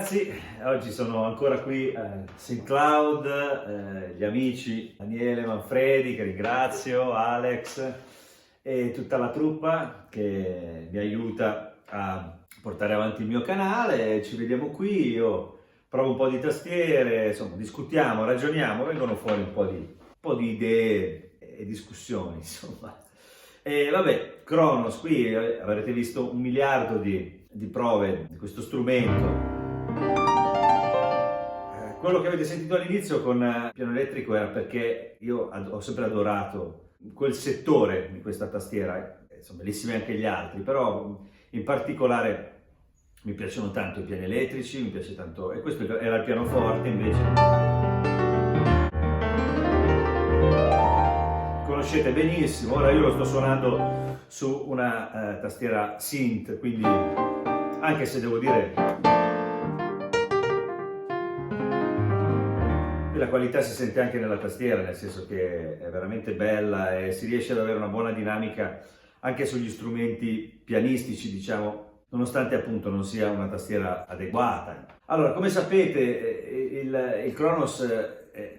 ragazzi, oggi sono ancora qui a St. Cloud, gli amici Daniele Manfredi che ringrazio, Alex e tutta la truppa che mi aiuta a portare avanti il mio canale. Ci vediamo qui, io provo un po' di tastiere, insomma discutiamo, ragioniamo, vengono fuori un po' di idee e discussioni, insomma. E vabbè, Kronos, qui avrete visto 1 miliardo di prove di questo strumento. Quello che avete sentito all'inizio con piano elettrico era perché io ho sempre adorato quel settore di questa tastiera, sono bellissimi anche gli altri, però in particolare mi piacciono tanto i piani elettrici, mi piace tanto, e questo era il pianoforte invece. Conoscete benissimo, ora io lo sto suonando su una tastiera synth, quindi anche se devo dire che la qualità si sente anche nella tastiera, nel senso che è veramente bella e si riesce ad avere una buona dinamica anche sugli strumenti pianistici, diciamo, nonostante appunto non sia una tastiera adeguata. Allora, come sapete, il Kronos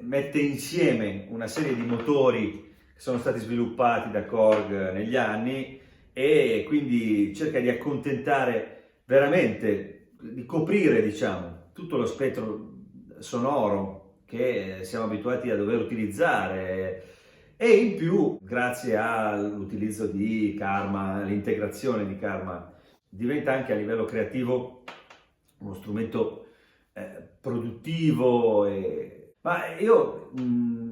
mette insieme una serie di motori che sono stati sviluppati da Korg negli anni e quindi cerca di accontentare veramente, di coprire, diciamo, tutto lo spettro sonoro che siamo abituati a dover utilizzare, e in più, grazie all'utilizzo di Karma, l'integrazione di Karma, diventa anche a livello creativo uno strumento produttivo. Ma io,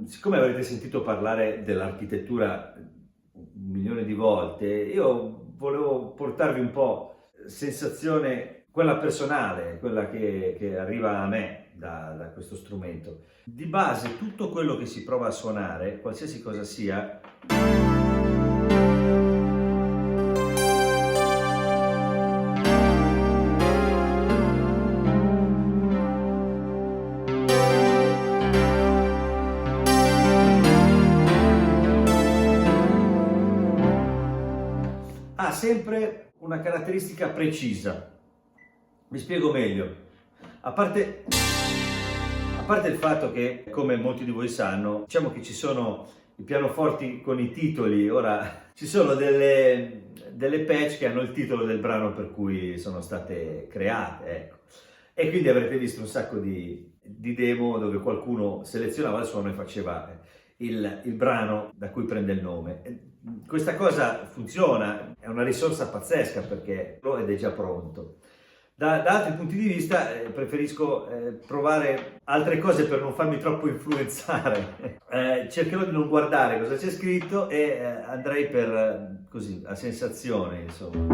siccome avrete sentito parlare dell'architettura 1 milione di volte, io volevo portarvi un po' sensazione, quella personale, quella che arriva a me da questo strumento. Di base, tutto quello che si prova a suonare, qualsiasi cosa sia, ha sempre una caratteristica precisa. Mi spiego meglio. A parte il fatto che, come molti di voi sanno, diciamo che ci sono i pianoforti con i titoli. Ora ci sono delle patch che hanno il titolo del brano per cui sono state create, ecco. E quindi avrete visto un sacco di demo dove qualcuno selezionava il suono e faceva il brano da cui prende il nome. Questa cosa funziona, è una risorsa pazzesca perché ed è già pronto. Da altri punti di vista preferisco provare altre cose per non farmi troppo influenzare. Cercherò di non guardare cosa c'è scritto e andrei per così, a sensazione, insomma.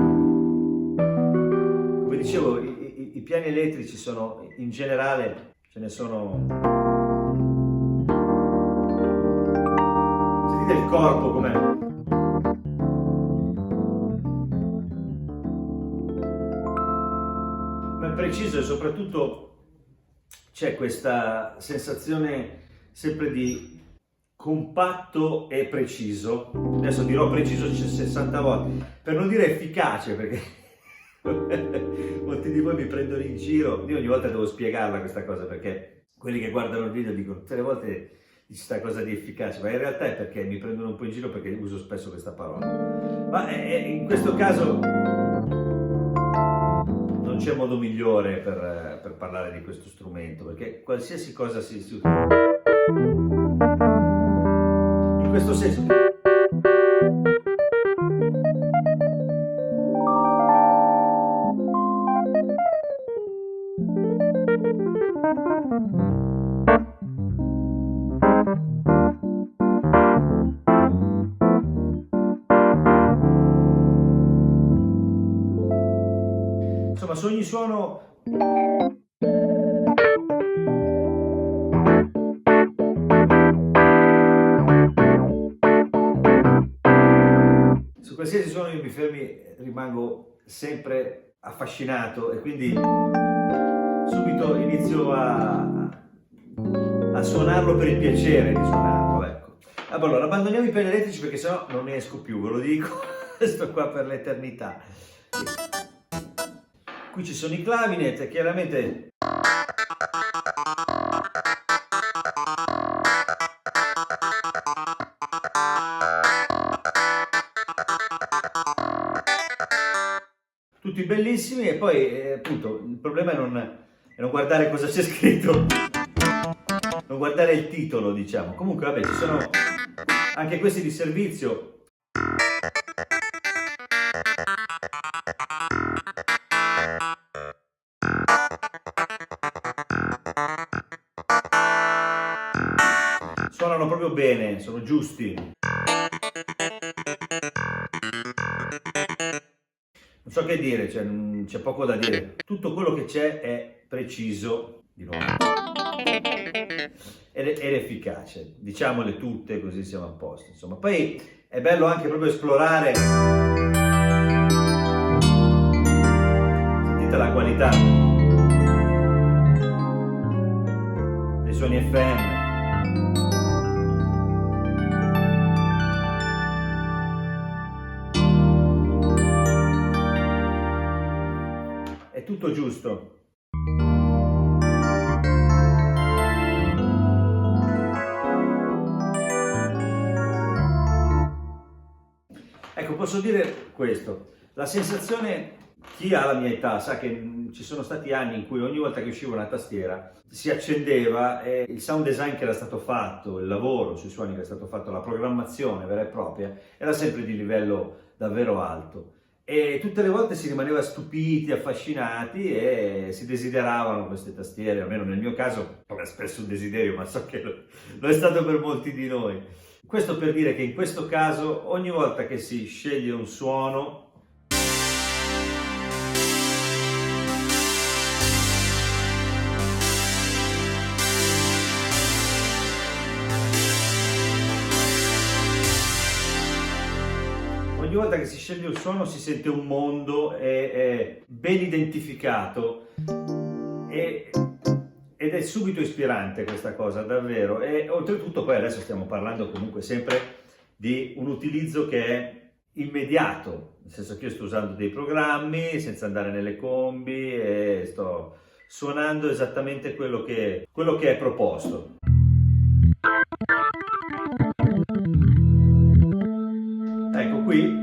Come dicevo, i piani elettrici sono, in generale, ce ne sono. Sentite il corpo com'è. Preciso, e soprattutto c'è questa sensazione sempre di compatto e preciso. Adesso dirò preciso 60 volte per non dire efficace, perché molti di voi mi prendono in giro. Io ogni volta devo spiegarla questa cosa, perché quelli che guardano il video dicono tutte le volte dici sta cosa di efficace, ma in realtà è perché mi prendono un po' in giro perché uso spesso questa parola. Ma in questo caso non c'è modo migliore per parlare di questo strumento, perché qualsiasi cosa si usa in questo senso. Insomma, su ogni suono su qualsiasi suono io rimango sempre affascinato e quindi subito inizio a suonarlo per il piacere di suonarlo, ecco. Allora, abbandoniamo i piani elettrici perché sennò non ne esco più, ve lo dico, sto qua per l'eternità. Qui ci sono i clavinet, chiaramente tutti bellissimi e poi appunto il problema è non guardare cosa c'è scritto, non guardare il titolo, diciamo. Comunque vabbè, ci sono anche questi di servizio. Suonano proprio bene, sono giusti. Non so che dire, c'è poco da dire. Tutto quello che c'è è preciso, di nuovo, ed efficace. Diciamole tutte così siamo a posto. Insomma, poi è bello anche proprio esplorare. Sentite la qualità dei suoni FM. È tutto giusto. Ecco, posso dire questo, la sensazione, chi ha la mia età sa che ci sono stati anni in cui ogni volta che usciva una tastiera si accendeva e il sound design che era stato fatto, il lavoro sui suoni che era stato fatto, la programmazione vera e propria, era sempre di livello davvero alto. E tutte le volte si rimaneva stupiti, affascinati e si desideravano queste tastiere, almeno nel mio caso, è spesso un desiderio, ma so che lo è stato per molti di noi. Questo per dire che in questo caso ogni volta che si sceglie un suono si sente un mondo, è ben identificato ed è subito ispirante questa cosa, davvero. E oltretutto poi adesso stiamo parlando comunque sempre di un utilizzo che è immediato, nel senso che io sto usando dei programmi senza andare nelle combi e sto suonando esattamente quello che è proposto. Ecco, qui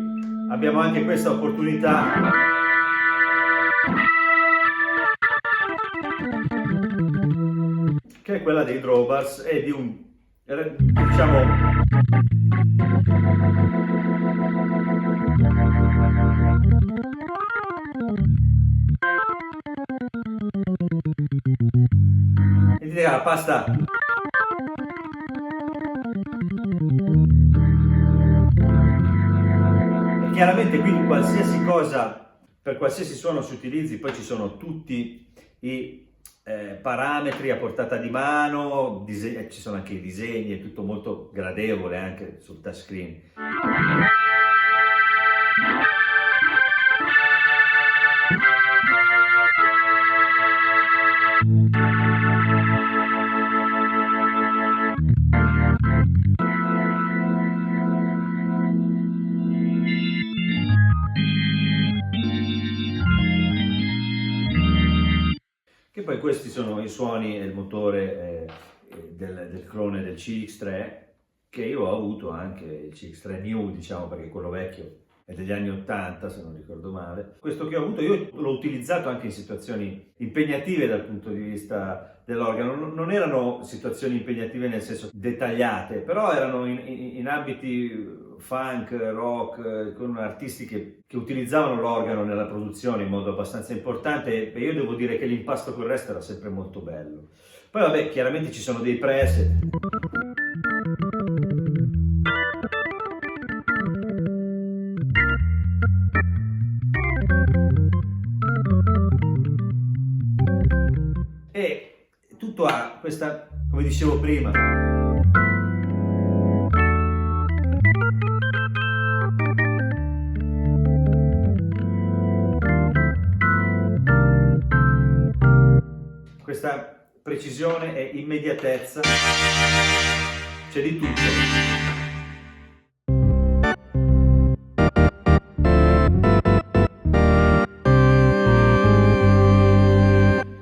abbiamo anche questa opportunità che è quella dei drawbars e di un, diciamo, vedete la pasta e chiaramente qui qualsiasi cosa, per qualsiasi suono si utilizzi, poi ci sono tutti i parametri a portata di mano, ci sono anche i disegni, è tutto molto gradevole anche sul touchscreen. Che poi questi sono i suoni e il motore del clone del CX3 che io ho avuto anche, il CX3 New, diciamo, perché quello vecchio è degli anni 80 se non ricordo male. Questo che ho avuto io l'ho utilizzato anche in situazioni impegnative dal punto di vista dell'organo, non erano situazioni impegnative nel senso dettagliate, però erano in ambiti funk, rock, con artisti che utilizzavano l'organo nella produzione in modo abbastanza importante e io devo dire che l'impasto col resto era sempre molto bello. Poi vabbè, chiaramente ci sono dei preset. E tutto ha questa, come dicevo prima, questa precisione e immediatezza, c'è di tutto.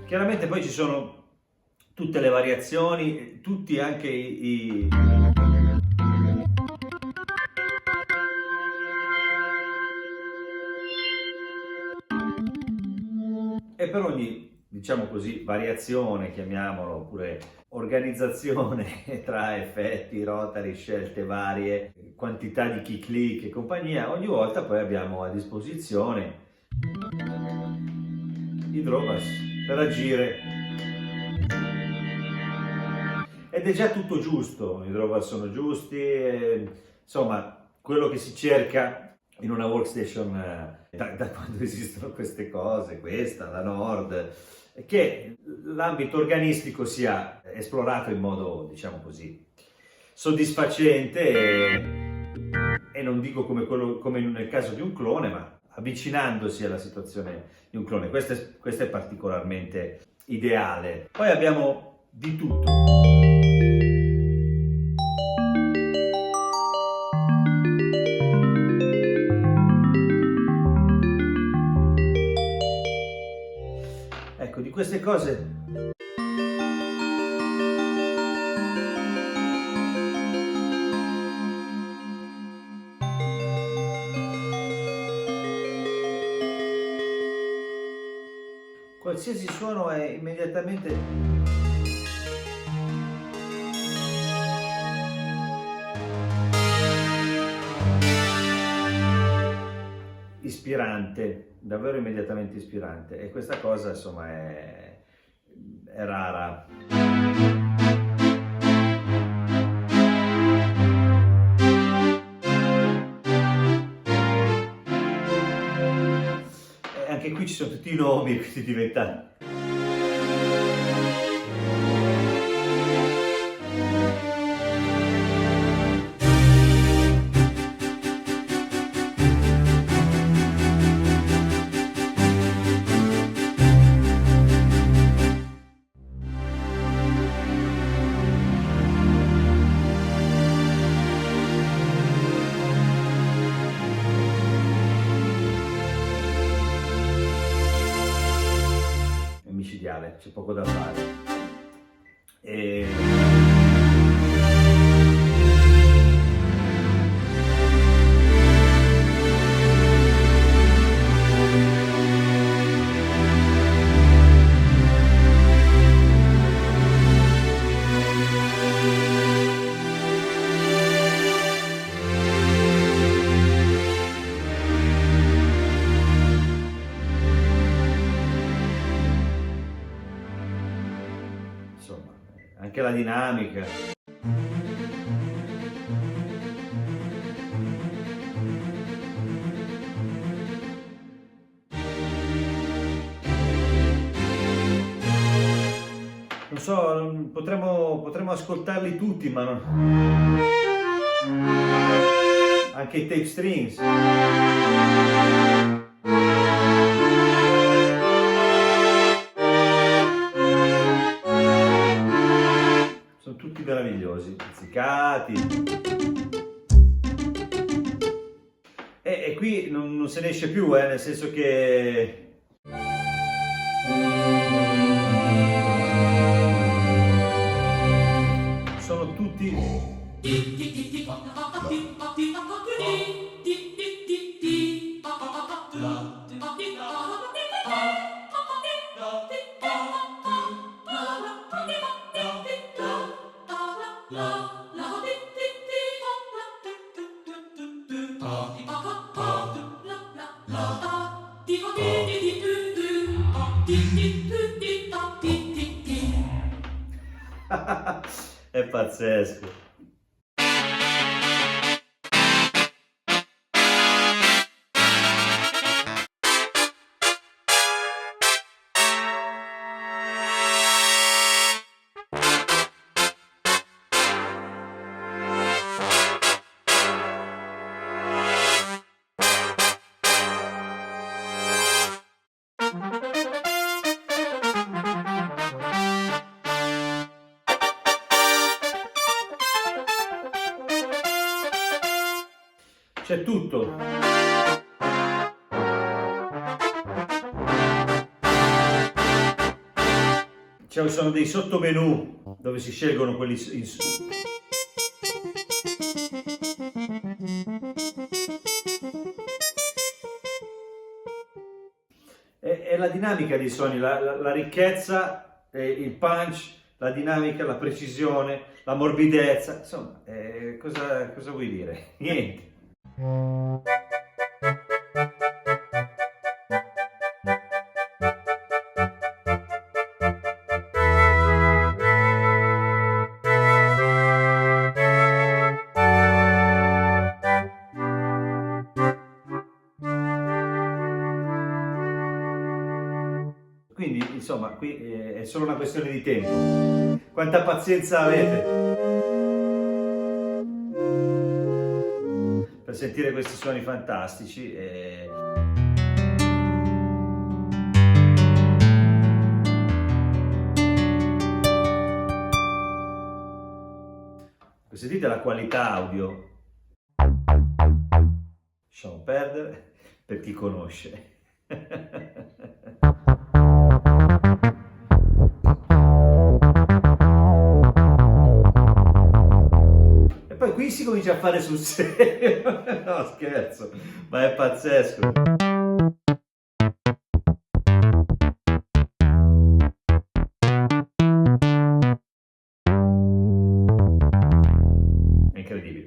Chiaramente poi ci sono tutte le variazioni, tutti anche i e per ogni, diciamo così, variazione, chiamiamolo, oppure organizzazione tra effetti, rotary, scelte varie, quantità di key click e compagnia, ogni volta poi abbiamo a disposizione i drawbars per agire. Ed è già tutto giusto, i drawbars sono giusti, insomma, quello che si cerca in una workstation da quando esistono queste cose, questa, la Nord, è che l'ambito organistico sia esplorato in modo, diciamo così, soddisfacente e non dico come nel caso di un clone, ma avvicinandosi alla situazione di un clone. Questo è particolarmente ideale. Poi abbiamo di tutto. Ecco, di queste cose qualsiasi suono è immediatamente ispirante, davvero immediatamente ispirante, e questa cosa insomma è rara. E anche qui ci sono tutti i nomi, questi diventati. Micidiale, c'è poco da fare. Insomma, anche la dinamica. Non so, potremmo ascoltarli tutti, ma non... Anche i tape strings. Sono tutti meravigliosi, pizzicati. E qui non se ne esce più, nel senso che... sono tutti... È pazzesco. C'è tutto. Ci sono dei sottomenu dove si scelgono quelli e la la dinamica dei suoni, la ricchezza, il punch, la dinamica, la precisione, la morbidezza, insomma, cosa vuoi dire? Niente. Quindi, insomma, qui è solo una questione di tempo. Quanta pazienza avete per sentire questi suoni fantastici? Sentite la qualità audio. Lasciamo perdere per chi conosce. Qui si comincia a fare sul serio. No, scherzo, ma è pazzesco. È incredibile.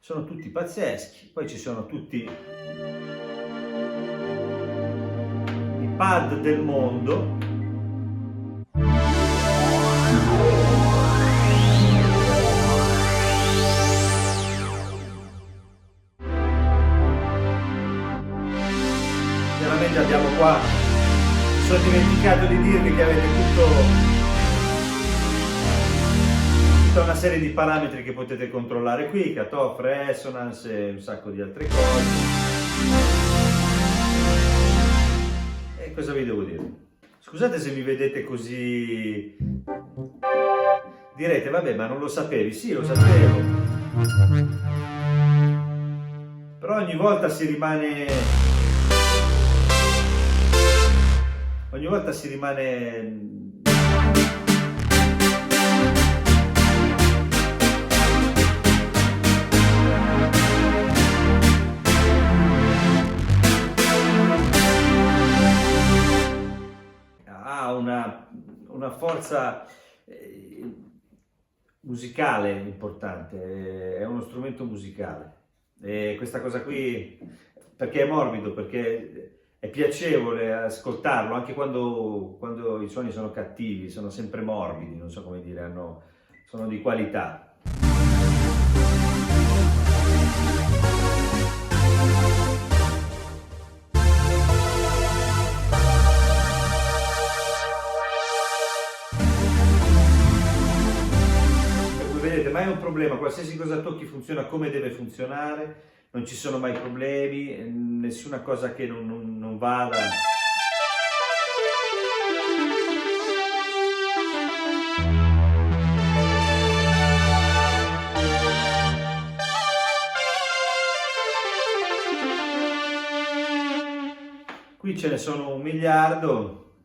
Sono tutti pazzeschi, poi ci sono tutti i pad del mondo. Chiaramente abbiamo qua, sono dimenticato di dirvi che avete tutta una serie di parametri che potete controllare qui, cutoff, resonance e un sacco di altre cose. E cosa vi devo dire? Scusate se mi vedete così, direte vabbè, ma non lo sapevi? Sì, lo sapevo, però ogni volta si rimane una forza musicale importante, è uno strumento musicale. E questa cosa qui, perché è morbido, perché è piacevole ascoltarlo, anche quando i suoni sono cattivi, sono sempre morbidi, non so come dire, sono di qualità. Vedete, mai un problema, qualsiasi cosa tocchi funziona come deve funzionare, non ci sono mai problemi, nessuna cosa che non vada. Qui ce ne sono 1 miliardo,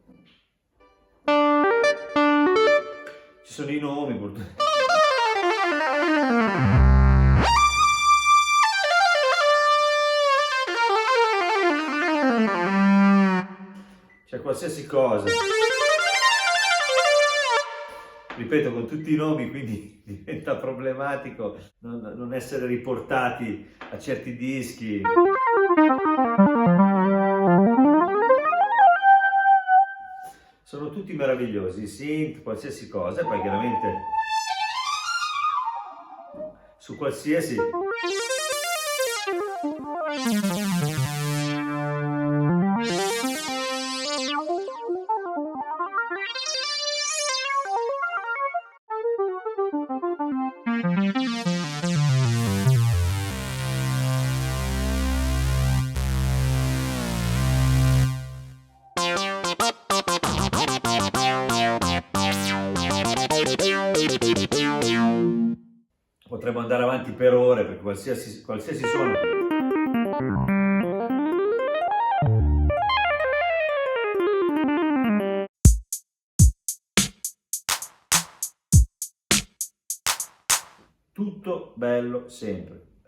ci sono i nomi purtroppo. C'è qualsiasi cosa, ripeto, con tutti i nomi, quindi diventa problematico non essere riportati a certi dischi. Sono tutti meravigliosi, synth, qualsiasi cosa, e poi chiaramente su qualsiasi potremmo andare avanti per ore, perché qualsiasi suono. Tutto bello sempre,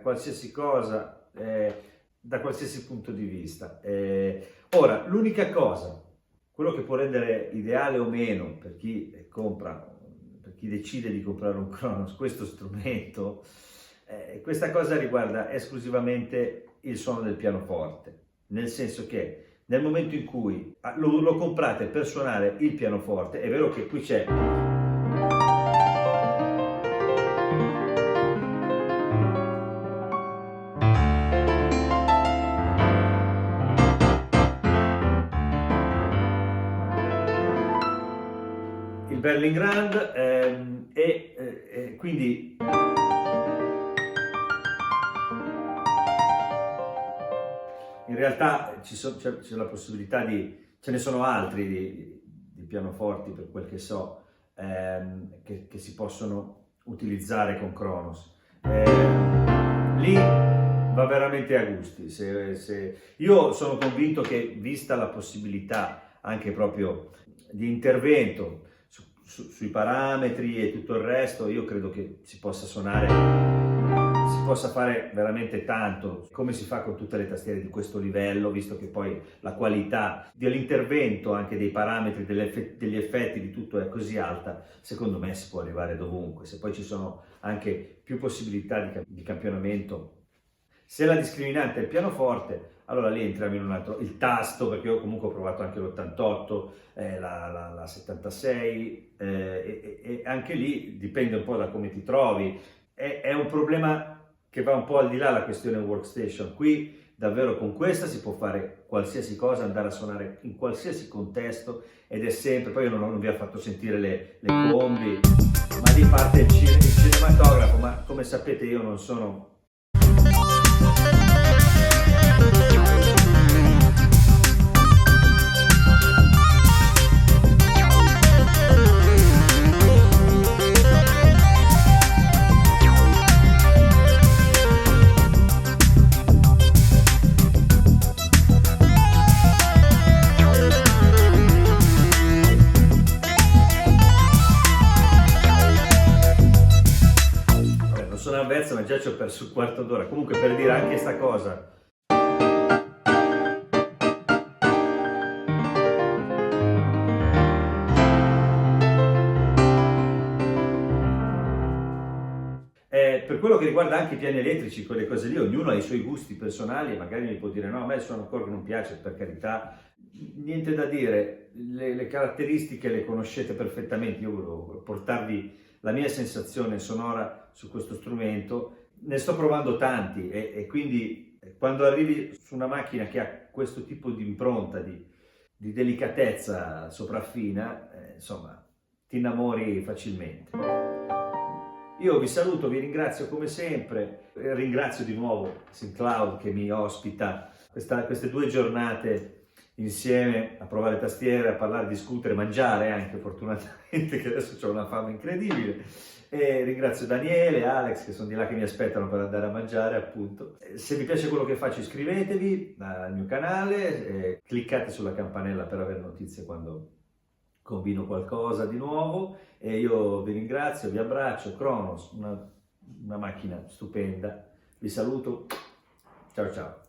qualsiasi cosa, da qualsiasi punto di vista. Ora, l'unica cosa, quello che può rendere ideale o meno per chi compra, per chi decide di comprare un Kronos, questo strumento, questa cosa riguarda esclusivamente il suono del pianoforte, nel senso che nel momento in cui lo comprate per suonare il pianoforte, è vero che qui c'è il Berlin Grand e quindi in realtà c'è la possibilità ce ne sono altri di pianoforti, per quel che so, che si possono utilizzare con Kronos. Lì va veramente a gusti. Io sono convinto che, vista la possibilità anche proprio di intervento sui parametri e tutto il resto, io credo che si possa fare veramente tanto, come si fa con tutte le tastiere di questo livello, visto che poi la qualità dell'intervento, anche dei parametri, degli effetti, di tutto è così alta. Secondo me si può arrivare dovunque. Se poi ci sono anche più possibilità di campionamento, se la discriminante è il pianoforte, allora lì entriamo in un altro, il tasto, perché io comunque ho provato anche l'88, la 76, e anche lì dipende un po' da come ti trovi. È un problema che va un po' al di là della questione workstation. Qui davvero con questa si può fare qualsiasi cosa, andare a suonare in qualsiasi contesto, ed è sempre, poi io non vi ho fatto sentire le combi, ma di parte il cinematografo, ma come sapete io non sono... sono avvezzo, ma già ci ho perso un quarto d'ora. Comunque, per dire anche sta cosa, per quello che riguarda anche i piani elettrici, quelle cose lì, ognuno ha i suoi gusti personali e magari mi può dire no, a me il suono ancora non piace, per carità, niente da dire, le caratteristiche le conoscete perfettamente. Io volevo portarvi la mia sensazione sonora su questo strumento. Ne sto provando tanti e quindi quando arrivi su una macchina che ha questo tipo di impronta, di delicatezza sopraffina, insomma, ti innamori facilmente. Io vi saluto, vi ringrazio come sempre, ringrazio di nuovo SynthCloud che mi ospita queste 2 giornate insieme a provare tastiere, a parlare, discutere, mangiare anche, fortunatamente, che adesso ho una fame incredibile. E ringrazio Daniele, Alex, che sono di là che mi aspettano per andare a mangiare, appunto. Se vi piace quello che faccio, iscrivetevi al mio canale, cliccate sulla campanella per avere notizie quando combino qualcosa di nuovo, e io vi ringrazio, vi abbraccio. Kronos, una macchina stupenda. Vi saluto, ciao ciao.